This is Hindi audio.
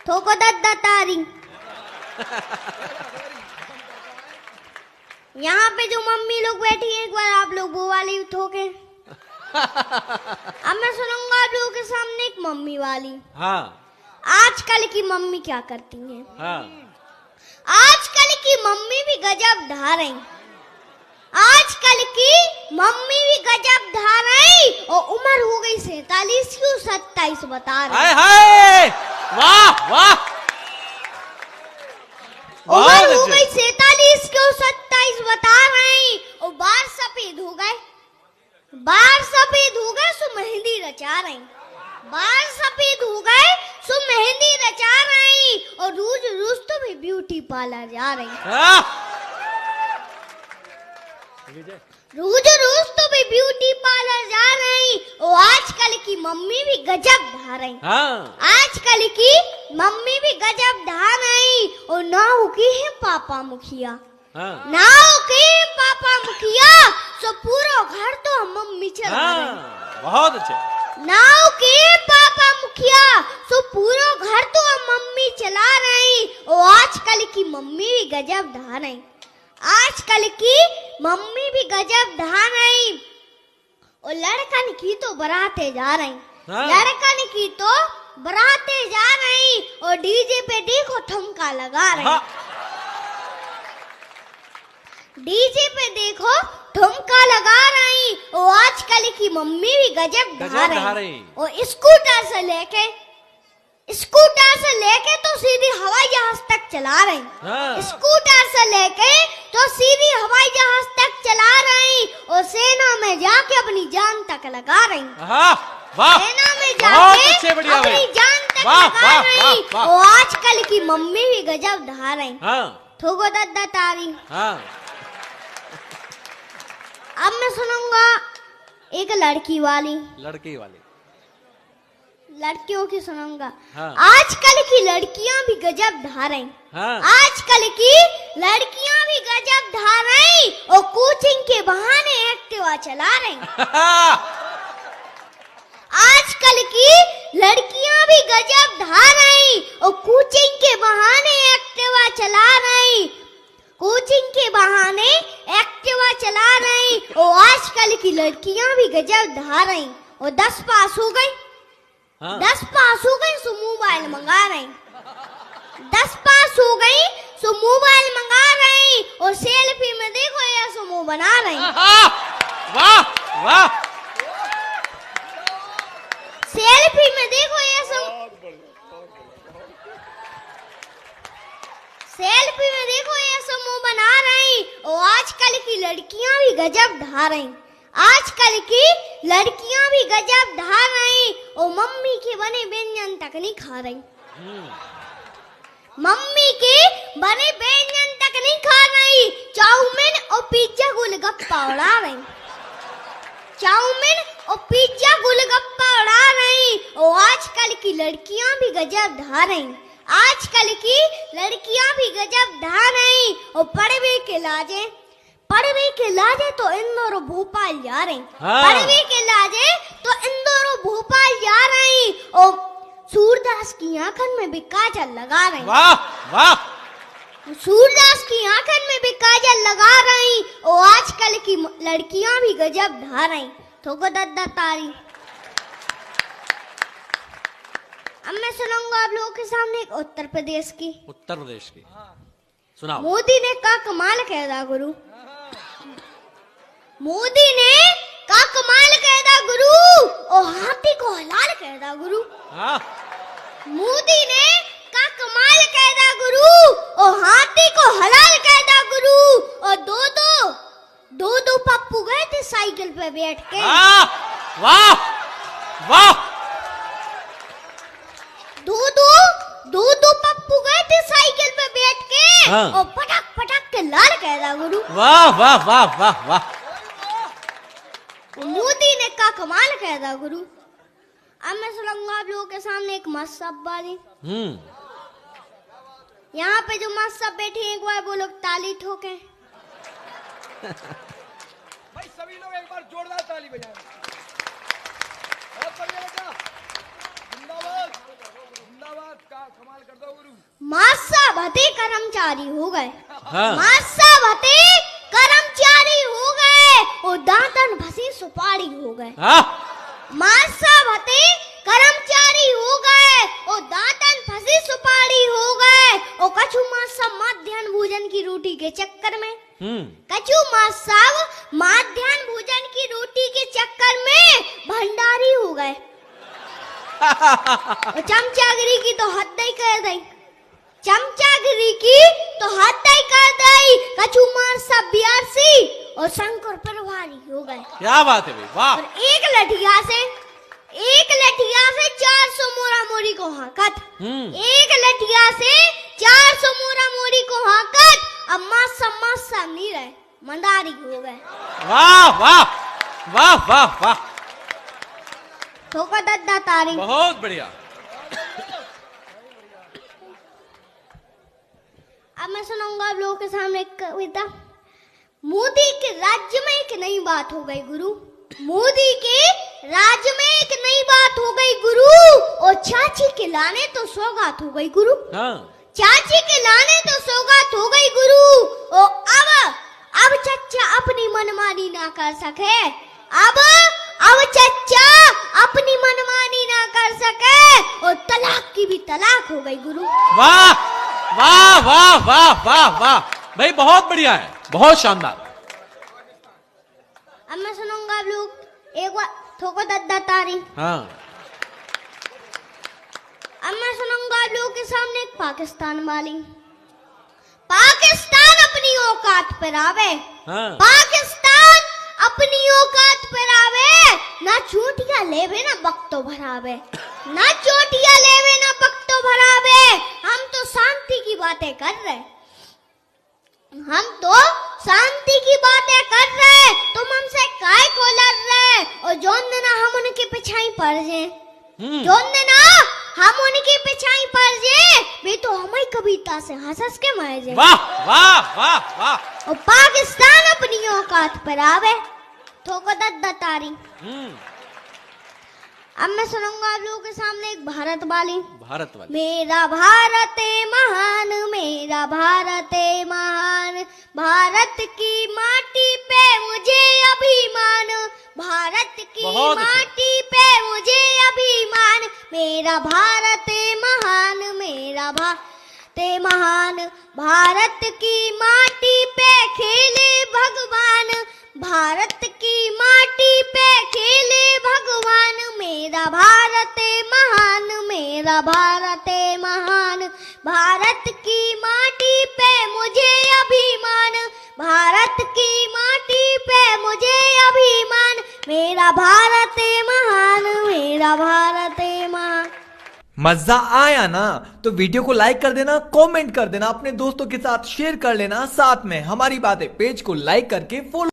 ठोको दद्दा तारी। यहाँ पे जो मम्मी लोग बैठी हैं, एक बार आप लोग वो वाली ठोके। अब मैं सुनूंगा आप लोगों के सामने एक मम्मी वाली। हाँ। आजकल की मम्मी क्या करती हैं? हाँ। आजकल की मम्मी भी गजब ढा रही। आजकल की मम्मी भी गजब ढा रही और उम्र हो गई 47 की 27 बता रही। हाय हाय, वाह वाह। उम्र हो गई 47 की 27 बता रही और बाल सफेद हो गए। बाल सफेद हो गए सो मेहंदी रचा रही। बाल सफेद हो गए सो मेहंदी रचा रही और रोज रोज तो भी ब्यूटी पार्लर जा रही। रोज रोज तो भी ब्यूटी पार्लर जा रही और आजकल की मम्मी भी गजब ढा रही। आजकल की मम्मी भी गजब ढा रही और नाव की है पापा मुखिया। नाव के पापा मुखिया सो पूरा घर तो मम्मी चला रही। बहुत अच्छा। नाव के पापा मुखिया सो पूरा घर तो मम्मी चला रही और आजकल की मम्मी भी गजब ढा रही। आजकल की मम्मी भी गजब ढा रही और लड़कन की तो बराते जा रही। लड़कन की तो बराते जा रही और डीजे पे देखो ठुमका लगा रही। डीजे पे देखो ठुमका लगा रही और आजकल की मम्मी भी गजब ढा रही और स्कूटर से लेके तो सीधी हवाई जहाज तक चला रही। स्कूटर से लेके तो सीधी हवाई जहाज तक चला रही और सेना में जाके अपनी जान तक लगा रही। सेना में जाके अपनी जान तक लगा रही और आजकल की मम्मी भी गजब ढा रही। ठोको दद्दा तारी। अब मैं सुनूंगा एक लड़की वाली। लड़कियों की सुनूंगा। आजकल की लड़कियां भी गजब ढा रही। आजकल की लड़कियां भी गजब ढा रही और कोचिंग के बहाने एक्टिवा चला रही। आजकल की लड़कियां भी गजब ढा रही और कोचिंग के बहाने एक्टिवा चला रही। कोचिंग के बहाने एक्टिवा चला रही और आजकल की लड़कियां भी गजब ढा रही और 10 पास हो गई। 10 पास हो गई सो मोबाइल मंगा रही। 10 पास हो गई सो मोबाइल मंगा रही और सेल्फी में देखो ऐसा मुंह बना रही। वाह वाह। सेल्फी में देखो ऐसा, सेल्फी में देखो ऐसा मुंह बना रही और आजकल की लड़कियां भी गजब ढा रही। आजकल की लड़कियां भी गजब ढा रही और मम्मी के बने व्यंजन तक नहीं खा रही। मम्मी के बने व्यंजन तक नहीं खा रही। चाउमीन और पिज्जा गोलगप्पा उड़ा रही। चाउमीन और पिज्जा गोलगप्पा उड़ा रही और आजकल की लड़कियां भी गजब ढा रही। आजकल की लड़कियां भी गजब ढा रही और पढ़वे के लाजे तो इंदौर भोपाल जा रही। पढ़वे के लाजे तो इंदौर भोपाल जा रही और सूरदास की आंखन में भी काजल लगा रही। वाह वाह। सूरदास की आंखन में भी काजल लगा रही और आजकल की लड़कियां भी गजब ढा रही। ठोको दद्दा तारी। अब मैं सुनाऊंगा आप लोगों के सामने एक उत्तर प्रदेश की। सुनाओ। मोदी ने का कमाल कहदा गुरु। मोदी ने का कमाल कहदा गुरु और हाथी को हलाल कहदा गुरु। मोदी ने का कमाल कहदा गुरु और हाथी को हलाल कहदा गुरु और दो पप्पू गए थे साइकिल पे बैठ के। वाह वाह। दो पप्पू गए थे साइकिल पे बैठ के और पटक पटक के लाल कहदा गुरु। वाह वाह वाह वाह वाह। मोदी ने का कमाल कहदा गुरु। अब मैं सुनाऊंगा आप लोगों के सामने एक मस्सब वाली। यहाँ पे जो मस्सब बैठे हैं एक बार वो लोग ताली ठोके। भाई सभी लोग एक बार जोरदार ताली बजाएं। बहुत बढ़िया बेटा। जिंदाबाद। कमाल कर दो गुरु। मासा भते कर्मचारी हो गए, हाँ। मासा भते कर्मचारी हो गए, और दांतन फंसी सुपारी हो गए। हाँ। मासा भते कर्मचारी हो गए, और दांतन फंसी सुपारी हो गए, और कछु मासा मध्याह्न भोजन की रोटी के चक्कर में, कछु मासा मध्याह्न भोजन की रोटी के चक्कर में भंडारी हो गए। और चमचागिरी की तो हद ही कर दी, चमचागिरी की तो हद ही कर दी। कछु मासा ब्यासी और शंकर प्रभारी हो गए। क्या बात है भाई, वाह। और एक लठिया से 400 मोरा मोरी को हाकत, एक लठिया से 400 मोरा मोरी को हाकत। अब मासा नहीं रहे, मंदारी हो गए। वाह वाह वाह वाह वाह, ठोका दद्दा तारी। बहुत बढ़िया। अब मैं सुनाऊंगा आप लोगों के सामने एक कविता। मोदी के राज्य में एक नई बात हो गई गुरु, मोदी के राज्य में एक नई बात हो गई गुरु, और चाची के लाने तो सौगात हो गई गुरु। हाँ। चाची के लाने तो सौगात हो गई गुरु, और अब चच्चा अपनी मनमानी ना कर सके, अब चच्चा अपनी मनमानी ना कर सके, और तलाक की भी तलाक हो गई गुरु। वाह वाह वाह वाह वाह वाह भाई, बहुत बढ़िया है, बहुत शानदार। अब मैं सुनाऊंगा आप लोग एक बार ठोको दद्दा तारी। हाँ। अब मैं सुनाऊंगा आप लोगों के सामने एक पाकिस्तान वाली। पाकिस्तान अपनी औकात पर आवे, हाँ। पाकिस्तान अपनी औकात पर आवे, ना चोटियां लेवे ना बक्तो भरावे, ना चोटियां लेवे ना बक्तो भरावे। हम तो शांति की बातें कर रहे, हम तो शांति की बातें कर रहे, तुम हमसे काय को लड़ रहे। और जोन देना हम उनके पिछाई पड़ जाए, जोन देना हम उनके पिछाई पड़ जाए, वे तो हमारी कविता से हंस के मर जाए। वाह वाह वाह वाह। और पाकिस्तान अपनी औकात पर आवे, ठोको दद्दा तारी। अब मैं सुनाऊंगा आप लोगों के सामने एक भारत वाली। भारत वाली। मेरा भारत है महान, मेरा भारत है महान, भारत की माटी पे मुझे अभिमान, भारत की माटी पे मुझे अभिमान। मेरा भारत है महान, मेरा भारत है महान, भारत की माटी पे खेले भगवान, भारत की माटी पे खेले भगवान। मेरा भारत है महान, मेरा भारत है महान, भारत की माटी पे मुझे अभिमान, भारत की माटी पे मुझे अभिमान। मेरा भारत है महान, मेरा भारत है महान। मजा आया ना? तो वीडियो को लाइक कर देना, कमेंट कर देना, अपने दोस्तों के साथ शेयर कर लेना, साथ में हमारी बातें पेज को लाइक करके फॉलो